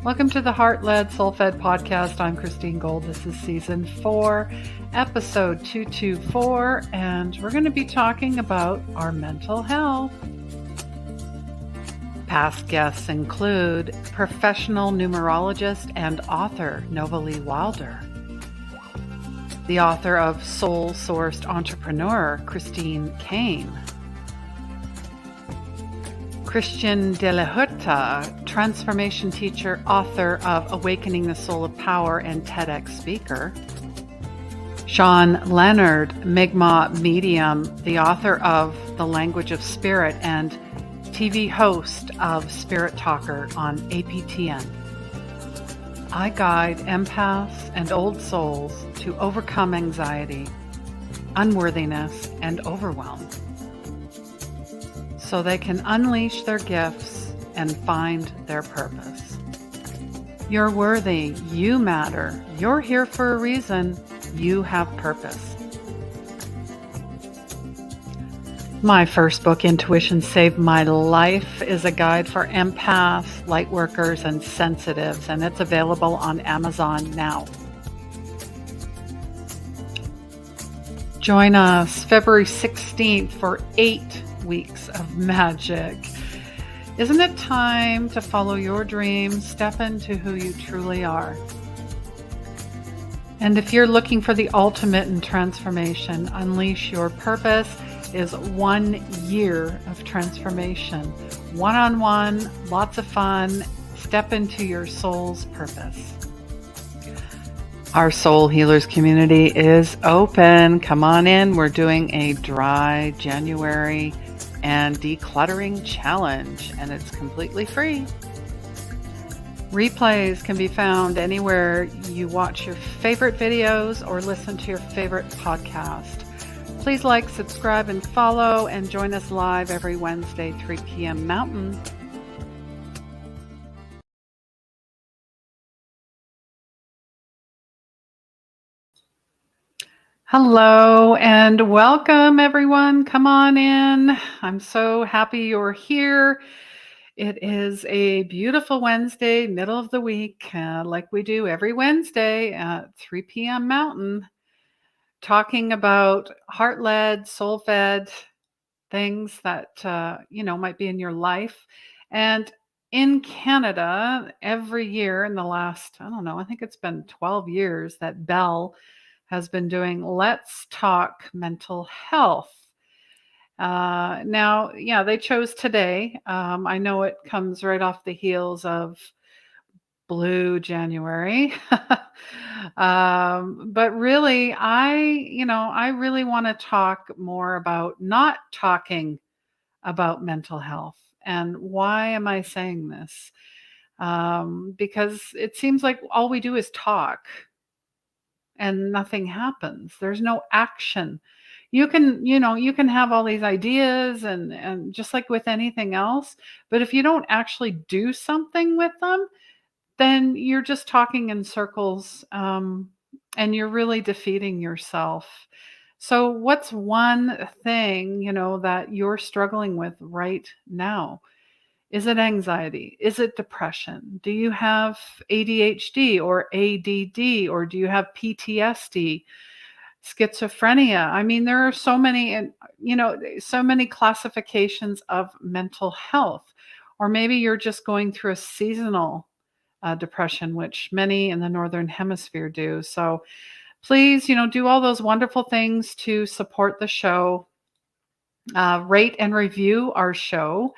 Welcome to the Heart-Led Soul-Fed podcast. I'm Christine Gold. This is season 4, episode 224, and we're going to be talking about our mental health. Past guests include professional numerologist and author Nova Lee Wilder, the author of Soul-Sourced Entrepreneur Christine Kane, Christian de la Huerta, transformation teacher, author of Awakening the Soul of Power and TEDx speaker, Sean Leonard, Mi'kmaq medium, the author of The Language of Spirit and TV host of Spirit Talker on APTN. I guide empaths and old souls to overcome anxiety, unworthiness, and overwhelm, so they can unleash their gifts and find their purpose. You're worthy. You matter. You're here for a reason. You have purpose. My first book, Intuition Saved My Life, is a guide for empaths, light workers, and sensitives, and it's available on Amazon now. Join us February 16th for 8 weeks of magic. Isn't it time to follow your dreams, step into who you truly are? And if you're looking for the ultimate in transformation, Unleash Your Purpose is 1 year of transformation. One-on-one, lots of fun. Step into your soul's purpose. Our Soul Healers community is open. Come on in. We're doing a dry January and decluttering challenge, and it's completely free. Replays can be found anywhere you watch your favorite videos or listen to your favorite podcast. Please like, subscribe, and follow, and join us live every Wednesday, 3 p.m. Mountain. Hello and welcome, everyone. Come on in. I'm so happy you're here. It is a beautiful Wednesday, middle of the week, like we do every Wednesday at 3 p.m. Mountain, talking about heart-led, soul-fed things that, might be in your life. And in Canada, every year in the last, I think it's been 12 years that Bell has been doing Let's Talk Mental Health. Now, they chose today. I know it comes right off the heels of Blue January. But really, I really want to talk more about not talking about mental health. And why am I saying this? Because it seems like all we do is talk and nothing happens. There's no action. You can have all these ideas and just like with anything else, but if you don't actually do something with them, then you're just talking in circles, and you're really defeating yourself. So what's one thing, that you're struggling with right now? Is it anxiety? Is it depression? Do you have ADHD or ADD, or do you have PTSD, schizophrenia? I mean, there are so many, and so many classifications of mental health. Or maybe you're just going through a seasonal depression, which many in the Northern Hemisphere do. So please, do all those wonderful things to support the show. Rate and review our show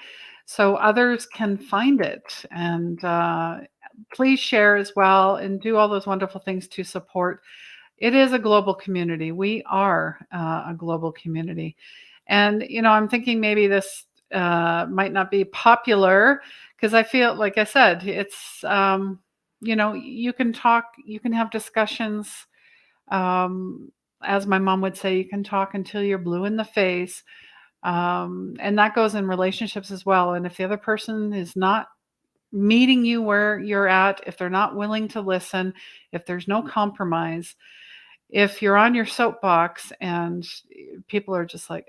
so others can find it. And please share as well and do all those wonderful things to support. It is a global community. We are a global community. And, I'm thinking maybe this might not be popular because I feel, like I said, it's, you can talk, you can have discussions. As my mom would say, you can talk until you're blue in the face. And that goes in relationships as well. And if the other person is not meeting you where you're at, if they're not willing to listen, if there's no compromise, if you're on your soapbox and people are just like,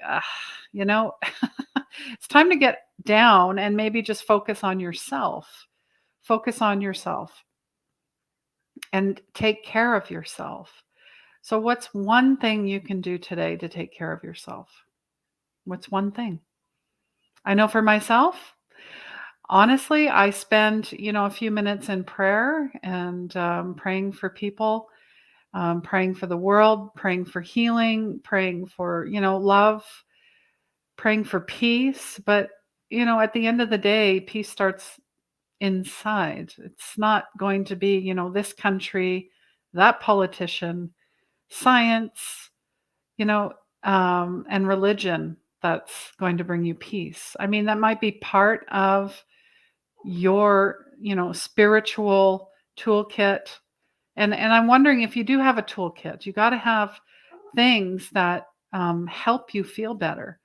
it's time to get down and maybe just focus on yourself Focus on yourself and take care of yourself. So, what's one thing you can do today to take care of yourself? What's one thing? I know for myself, honestly, I spend, a few minutes in prayer and praying for people, praying for the world, praying for healing, praying for, love, praying for peace. But, at the end of the day, peace starts inside. It's not going to be, this country, that politician, science, you know, and religion that's going to bring you peace. I mean, that might be part of your, spiritual toolkit. And I'm wondering if you do have a toolkit, you got to have things that help you feel better.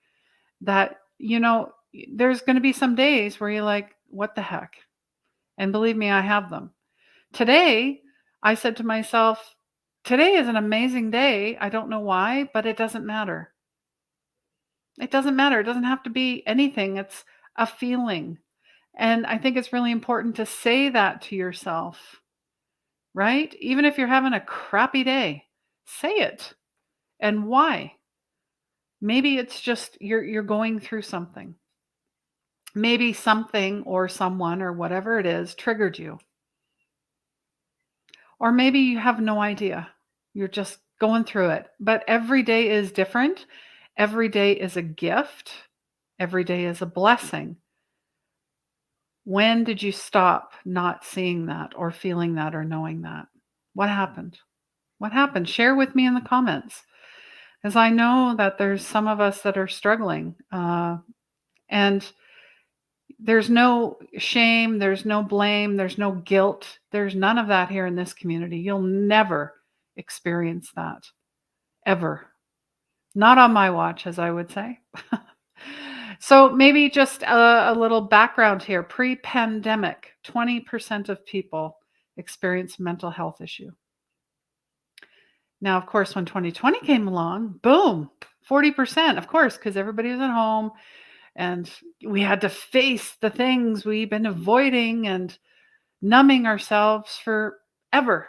That, there's going to be some days where you're like, what the heck? And believe me, I have them. Today, I said to myself, today is an amazing day. I don't know why, but it doesn't matter. It doesn't matter. It doesn't have to be anything. It's a feeling. And I think it's really important to say that to yourself, right? Even if you're having a crappy day, say it. And why? Maybe it's just you're going through something. Maybe something or someone or whatever it is triggered you. Or maybe you have no idea. You're just going through it. But every day is different. Every day is a gift. Every day is a blessing. When did you stop not seeing that or feeling that or knowing that? What happened? What happened? Share with me in the comments. As I know that there's some of us that are struggling. And there's no shame, there's no blame, there's no guilt. There's none of that here in this community. You'll never experience that, ever. Not on my watch, as I would say. So maybe just a little background here. Pre-pandemic, 20% of people experience mental health issue. Now, of course, when 2020 came along, boom, 40%, of course, because everybody was at home and we had to face the things we've been avoiding and numbing ourselves forever,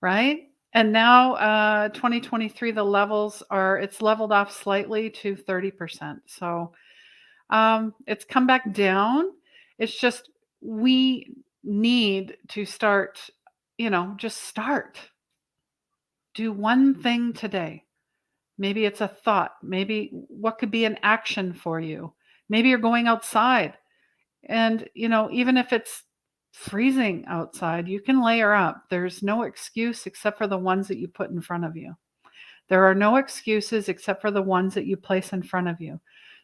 right? And now 2023, it's leveled off slightly to 30%. So it's come back down. It's just we need to start, just start. Do one thing today. Maybe it's a thought. Maybe what could be an action for you? Maybe you're going outside and, even if it's freezing outside, you can layer up. There's no excuse except for the ones that you put in front of you. There are no excuses except for the ones that you place in front of you.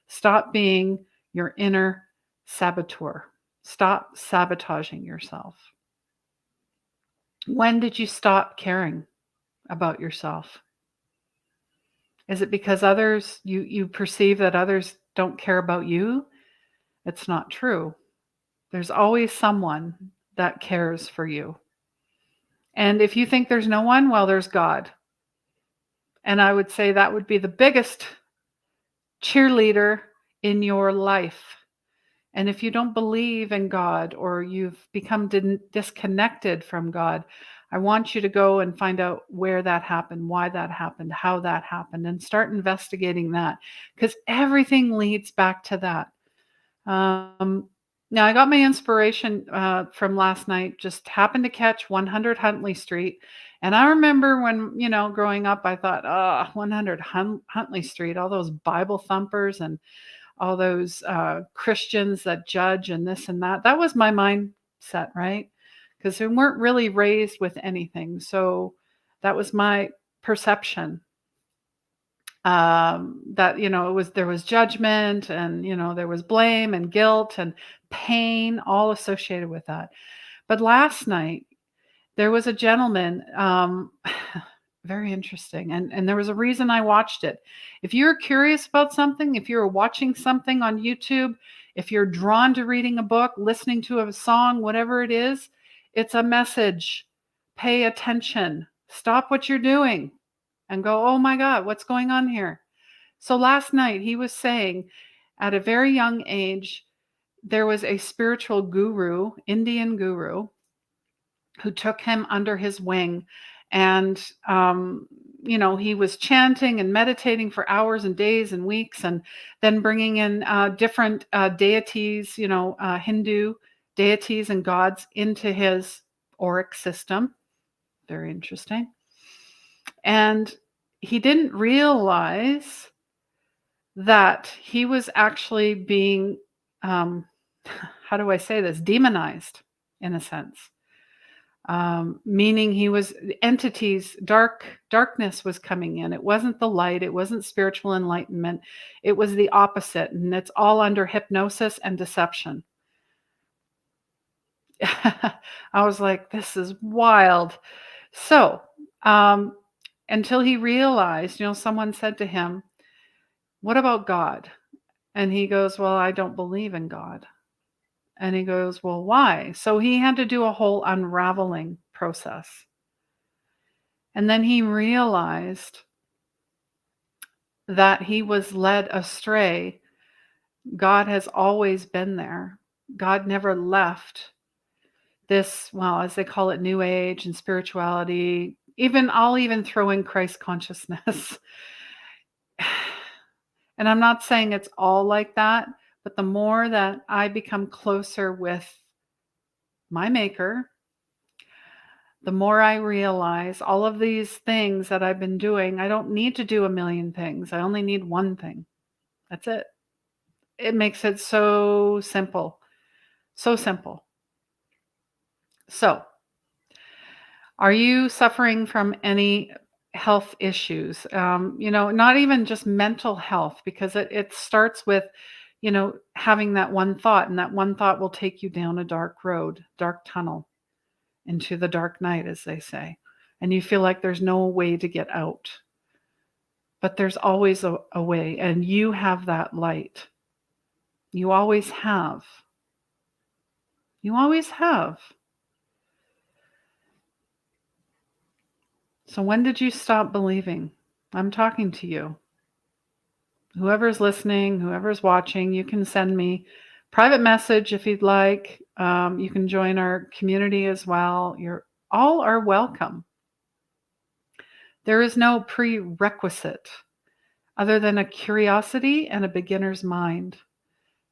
Stop being your inner saboteur. Stop sabotaging yourself. When did you stop caring about yourself? Is it because you perceive that others don't care about you? It's not true. There's always someone that cares for you. And if you think there's no one, well, there's God. And I would say that would be the biggest cheerleader in your life. And if you don't believe in God or you've become disconnected from God, I want you to go and find out where that happened, why that happened, how that happened, and start investigating that because everything leads back to that. Now, I got my inspiration from last night, just happened to catch 100 Huntley Street. And I remember when, growing up, I thought, 100 Huntley Street, all those Bible thumpers and all those Christians that judge and this and that. That was my mindset, right? Because we weren't really raised with anything. So that was my perception. That there was judgment and there was blame and guilt and pain all associated with that. But last night there was a gentleman, very interesting, and there was a reason I watched it. If you're curious about something, if you're watching something on YouTube, if you're drawn to reading a book, listening to a song, whatever it is, it's a message. Pay attention. Stop what you're doing and go, oh my God, what's going on here? So last night he was saying at a very young age, there was a spiritual guru, Indian guru, who took him under his wing. And, he was chanting and meditating for hours and days and weeks, and then bringing in different deities, Hindu deities and gods into his auric system. Very interesting. And he didn't realize that he was actually being, how do I say this, demonized in a sense. Meaning he was entities, darkness was coming in. It wasn't the light. It wasn't spiritual enlightenment. It was the opposite. And it's all under hypnosis and deception. I was like, this is wild. So, until he realized, someone said to him, what about God? And he goes, well, I don't believe in God. And he goes, well, why? So he had to do a whole unraveling process. And then he realized that he was led astray. God has always been there. God never left this, well, as they call it, New Age and spirituality. I'll even throw in Christ consciousness. And I'm not saying it's all like that, but the more that I become closer with my maker, the more I realize all of these things that I've been doing, I don't need to do a million things. I only need one thing. That's it. It makes it so simple. So simple. So, are you suffering from any health issues? Not even just mental health, because it starts with, having that one thought, and that one thought will take you down a dark road, dark tunnel, into the dark night, as they say. And you feel like there's no way to get out. But there's always a way, and you have that light. You always have. You always have. So when did you stop believing? I'm talking to you. Whoever's listening, whoever's watching, you can send me private message if you'd like. You can join our community as well. You're all are welcome. There is no prerequisite other than a curiosity and a beginner's mind,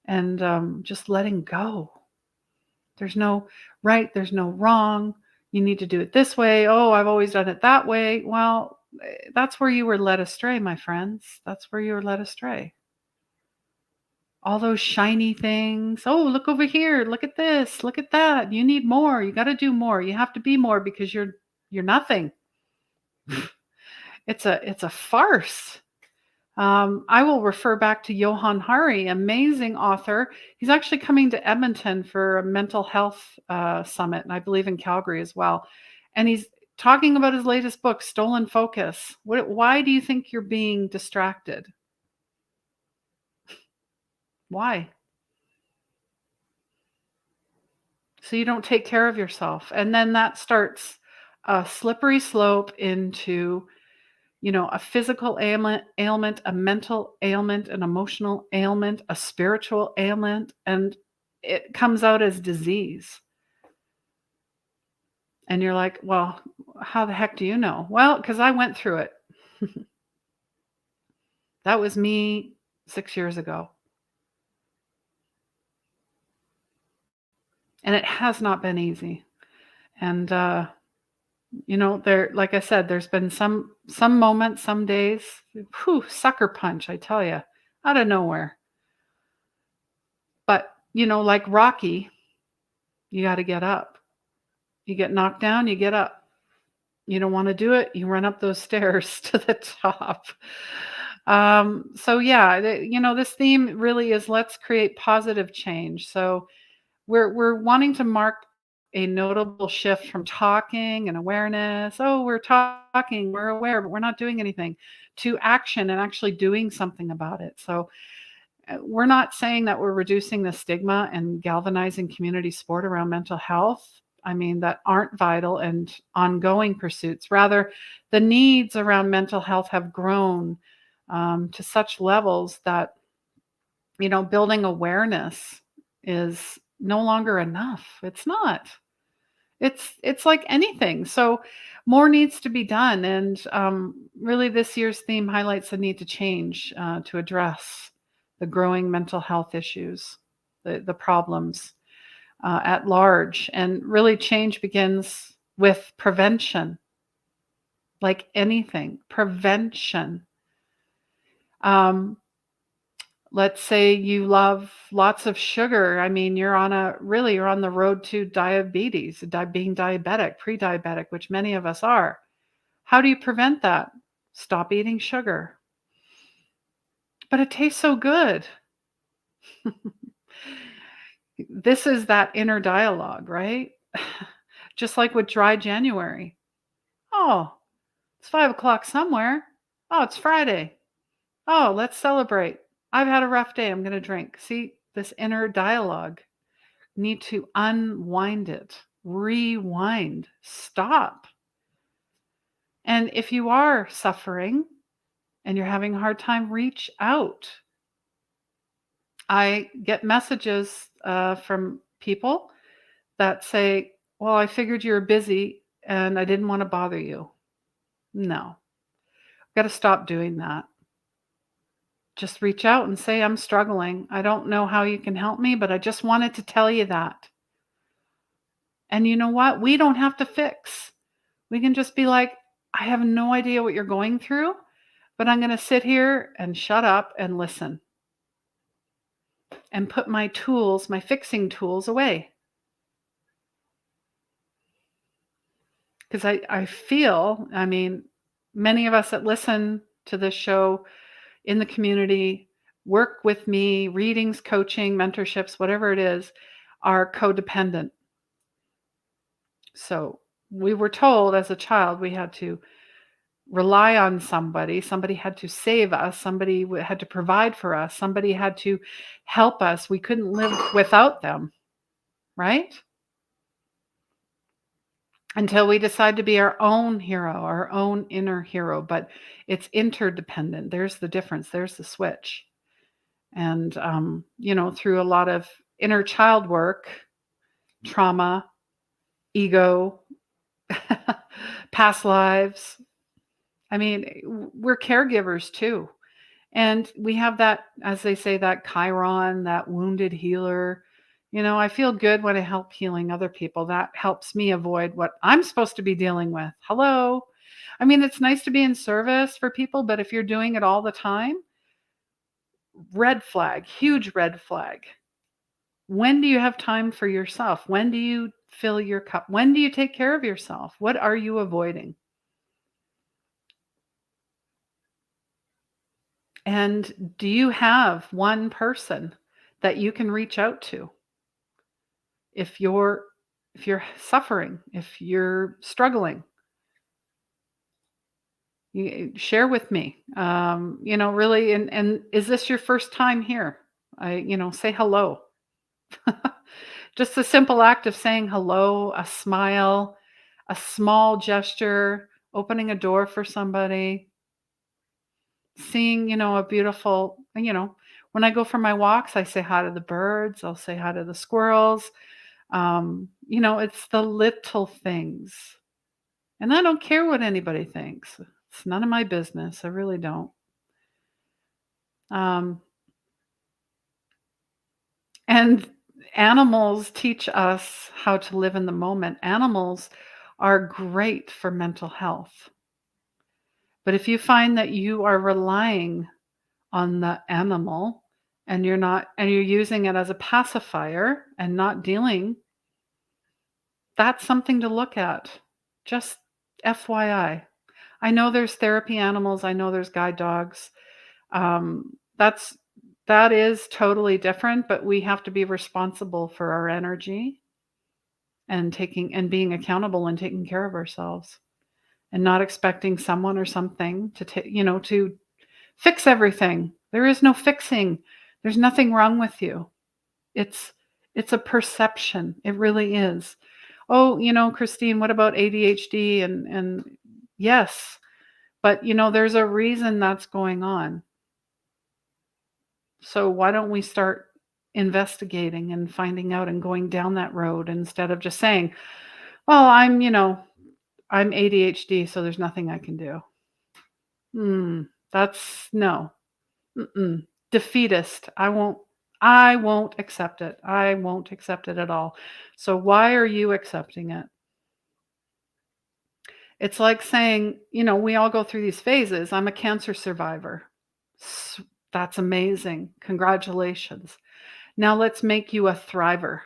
and just letting go. There's no right, there's no wrong. You need to do it this way. Oh, I've always done it that way. Well, that's where you were led astray, my friends. That's where you were led astray. All those shiny things. Oh, look over here. Look at this. Look at that. You need more. You got to do more. You have to be more because you're nothing. It's a farce. I will refer back to Johann Hari, amazing author. He's actually coming to Edmonton for a mental health summit, and I believe in Calgary as well. And he's talking about his latest book, Stolen Focus. Why do you think you're being distracted? Why? So you don't take care of yourself. And then that starts a slippery slope into, a physical ailment, a mental ailment, an emotional ailment, a spiritual ailment, and it comes out as disease. And you're like, well, how the heck do you know? Well, because I went through it. That was me 6 years ago. And it has not been easy. And, like I said, there's been some moments, some days, sucker punch, I tell you, out of nowhere. But, like Rocky, you got to get up. You get knocked down, you get up. You don't want to do it, you run up those stairs to the top. So yeah, this theme really is let's create positive change. So we're wanting to mark a notable shift from talking and awareness. Oh, we're talking, we're aware, but we're not doing anything, to action and actually doing something about it. So we're not saying that we're reducing the stigma and galvanizing community support around mental health. I mean, that aren't vital and ongoing pursuits. Rather, the needs around mental health have grown to such levels that, building awareness is no longer enough. It's not. It's like anything. So more needs to be done, and really, this year's theme highlights the need to change to address the growing mental health issues, the problems at large, and really change begins with prevention, like anything, prevention. Um, let's say you love lots of sugar. I mean, you're on the road to diabetes, being diabetic, pre-diabetic, which many of us are. How do you prevent that? Stop eating sugar. But it tastes so good. This is that inner dialogue, right? Just like with dry January. Oh, it's 5 o'clock somewhere. Oh, it's Friday. Oh, let's celebrate. I've had a rough day. I'm going to drink. See, this inner dialogue. Need to unwind it, rewind, stop. And if you are suffering and you're having a hard time, reach out. I get messages from people that say, well, I figured you were busy and I didn't want to bother you. No, got to stop doing that. Just reach out and say, I'm struggling. I don't know how you can help me, but I just wanted to tell you that. And you know what? We don't have to fix. We can just be like, I have no idea what you're going through, but I'm going to sit here and shut up and listen and put my tools, my fixing tools away. Because I feel, I mean, many of us that listen to this show in the community, work with me, readings, coaching, mentorships, whatever it is, are codependent. So we were told as a child we had to rely on somebody. Somebody had to save us. Somebody had to provide for us. Somebody had to help us. We couldn't live without them, right? Until we decide to be our own hero, our own inner hero. But it's interdependent. There's the difference. There's the switch. And, through a lot of inner child work, trauma, ego, past lives. I mean, we're caregivers too. And we have that, as they say, that Chiron, that wounded healer. I feel good when I help healing other people. That helps me avoid what I'm supposed to be dealing with. Hello. I mean, it's nice to be in service for people, but if you're doing it all the time, red flag, huge red flag. When do you have time for yourself? When do you fill your cup? When do you take care of yourself? What are you avoiding? And do you have one person that you can reach out to if you're suffering, if you're struggling? You share with me. Really, and is this your first time here? Say hello. Just a simple act of saying hello, a smile, a small gesture, opening a door for somebody, seeing, a beautiful, when I go for my walks, I say hi to the birds, I'll say hi to the squirrels. It's the little things. And I don't care what anybody thinks. It's none of my business. I really don't. Um, and animals teach us how to live in the moment. Animals are great for mental health. But if you find that you are relying on the animal and you're using it as a pacifier and not dealing, that's something to look at. Just FYI. I know there's therapy animals, I know there's guide dogs. Um, that's that is totally different, but we have to be responsible for our energy and being accountable and taking care of ourselves and not expecting someone or something to fix everything. There is no fixing. There's nothing wrong with you. It's it's a perception. It really is. Oh, Christine, what about ADHD? And yes, but there's a reason that's going on. So why don't we start investigating and finding out and going down that road instead of just saying, well, I'm ADHD, so there's nothing I can do. That's no. Mm-mm. Defeatist. I won't accept it. I won't accept it at all. So why are you accepting it? It's like saying, we all go through these phases. I'm a cancer survivor. That's amazing. Congratulations. Now let's make you a thriver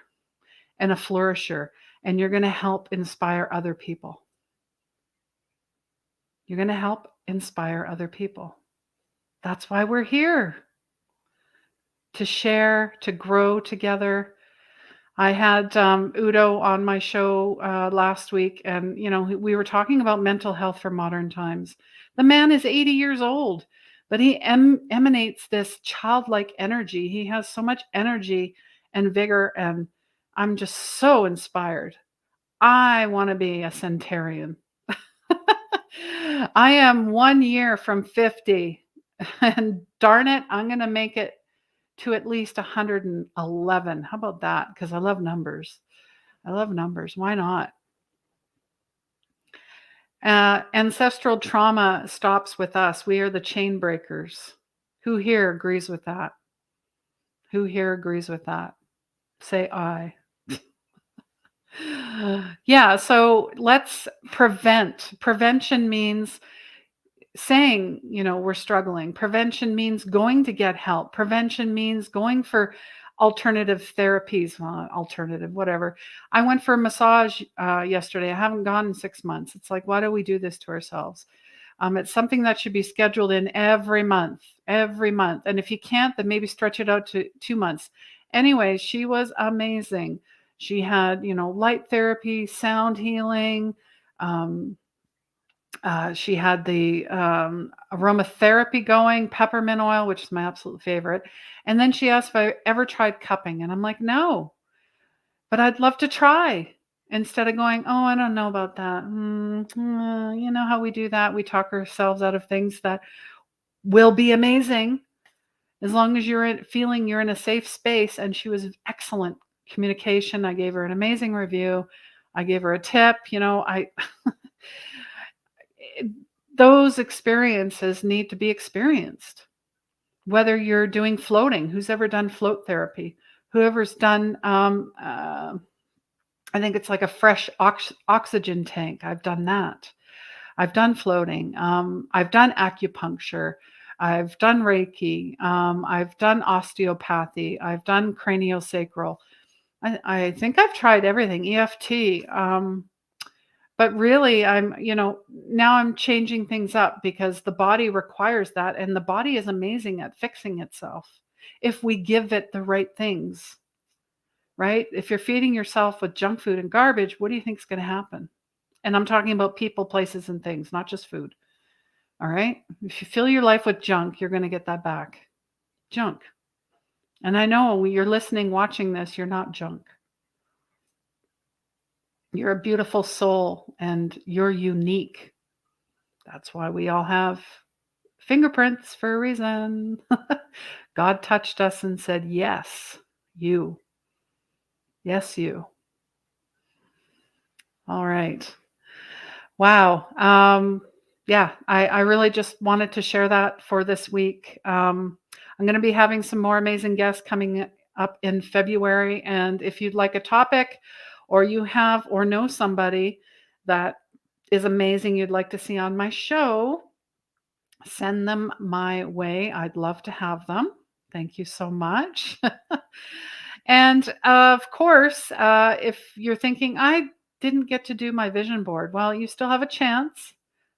and a flourisher, and you're going to help inspire other people. You're going to help inspire other people. That's why we're here, to share, to grow together. I had Udo on my show last week, and we were talking about mental health for modern times. The man is 80 years old, but he emanates this childlike energy. He has so much energy and vigor, and I'm just so inspired. I want to be a centenarian. I am 1 year from 50, and darn it, I'm going to make it to at least 111. How about that? Because I love numbers. I love numbers. Why not? Ancestral trauma stops with us. We are the chain breakers. Who here agrees with that? Who here agrees with that? Say I. Yeah, so let's prevent. Prevention means saying, we're struggling. Prevention means going to get help. Prevention means going for alternative therapies, alternative, whatever. I went for a massage yesterday. I haven't gone in 6 months. It's like, why do we do this to ourselves? It's something that should be scheduled in every month. And if you can't, then she stretch it out to 2 months. Anyway, she was amazing. She had, light therapy, sound healing, she had the aromatherapy going, peppermint oil, which is my absolute favorite. And then she asked if I ever tried cupping. And I'm like, no, but I'd love to try. Instead of going, oh, I don't know about that. You know how we do that? We talk ourselves out of things that will be amazing as long as you're feeling you're in a safe space. And she was excellent communication. I gave her an amazing review. I gave her a tip. Those experiences need to be experienced. Whether you're doing floating, who's ever done float therapy? Whoever's done, I think it's like a fresh oxygen tank. I've done that. I've done floating. I've done acupuncture. I've done Reiki. I've done osteopathy. I've done craniosacral. I think I've tried everything, EFT. But really, now I'm changing things up because the body requires that. And the body is amazing at fixing itself if we give it the right things, right? If you're feeding yourself with junk food and garbage, what do you think is going to happen? And I'm talking about people, places, and things, not just food. All right? If you fill your life with junk, you're going to get that back. Junk. And I know when you're listening, watching this, you're not junk. You're a beautiful soul and you're unique. That's why we all have fingerprints for a reason. God touched us and said, yes, you. Yes, you. All right. Wow. Yeah, I really just wanted to share that for this week. I'm going to be having some more amazing guests coming up in February. And if you'd like a topic, or you have or know somebody that is amazing you'd like to see on my show, send them my way. I'd love to have them. Thank you so much. And of course, if you're thinking, I didn't get to do my vision board, well, you still have a chance.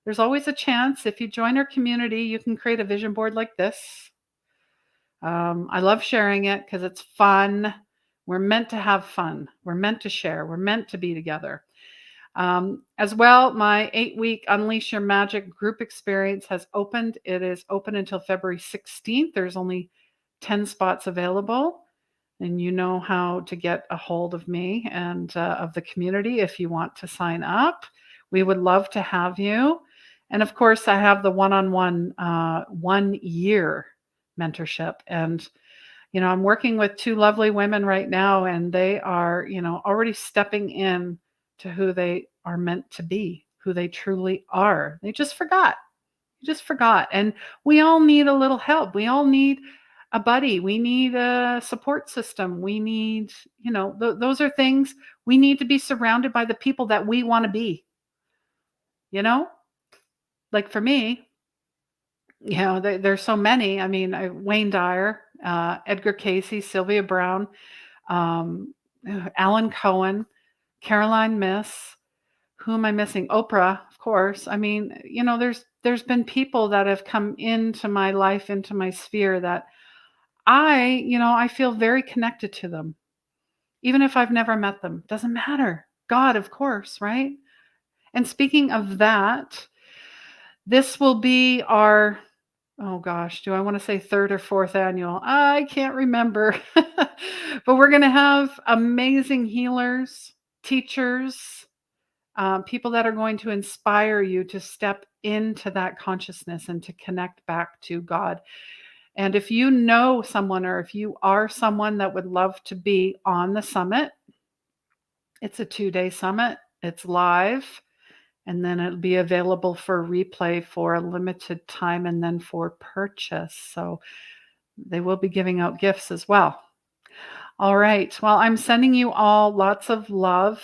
There's always a chance. If you join our community, you can create a vision board like this. I love sharing it because it's fun. We're meant to have fun. We're meant to share. We're meant to be together. As well, my 8-week Unleash Your Magic group experience has opened. It is open until February 16th. There's only 10 spots available. And you know how to get a hold of me and of the community if you want to sign up. We would love to have you. And of course, I have the one-on-one 1 year mentorship. And I'm working with two lovely women right now, and they are, already stepping in to who they are meant to be, who they truly are. They just forgot. Just forgot. And we all need a little help. We all need a buddy. We need a support system. We need, those are things we need to be surrounded by the people that we want to be, you know? Like for me, there's so many. I mean, Wayne Dyer, Edgar Casey, Sylvia Brown, um, Alan Cohen, Caroline Miss. Who am I missing? Oprah, of course. I mean, there's been people that have come into my life, into my sphere that I feel very connected to them. Even if I've never met them, doesn't matter. God, of course, right? And speaking of that, this will be our, oh gosh, do I want to say third or fourth annual? I can't remember. But we're going to have amazing healers, teachers, people that are going to inspire you to step into that consciousness and to connect back to God. And if you know someone, or if you are someone that would love to be on the summit, it's a 2-day summit. It's live, and then it'll be available for replay for a limited time and then for purchase. So they will be giving out gifts as well. All right. Well, I'm sending you all lots of love.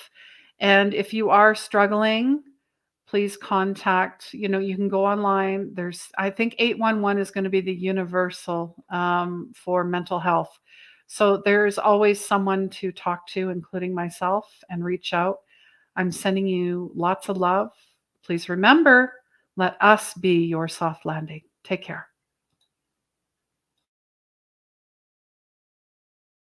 And if you are struggling, please contact, you can go online. I think 811 is going to be the universal for mental health. So there's always someone to talk to, including myself, and reach out. I'm sending you lots of love. Please remember, let us be your soft landing. Take care.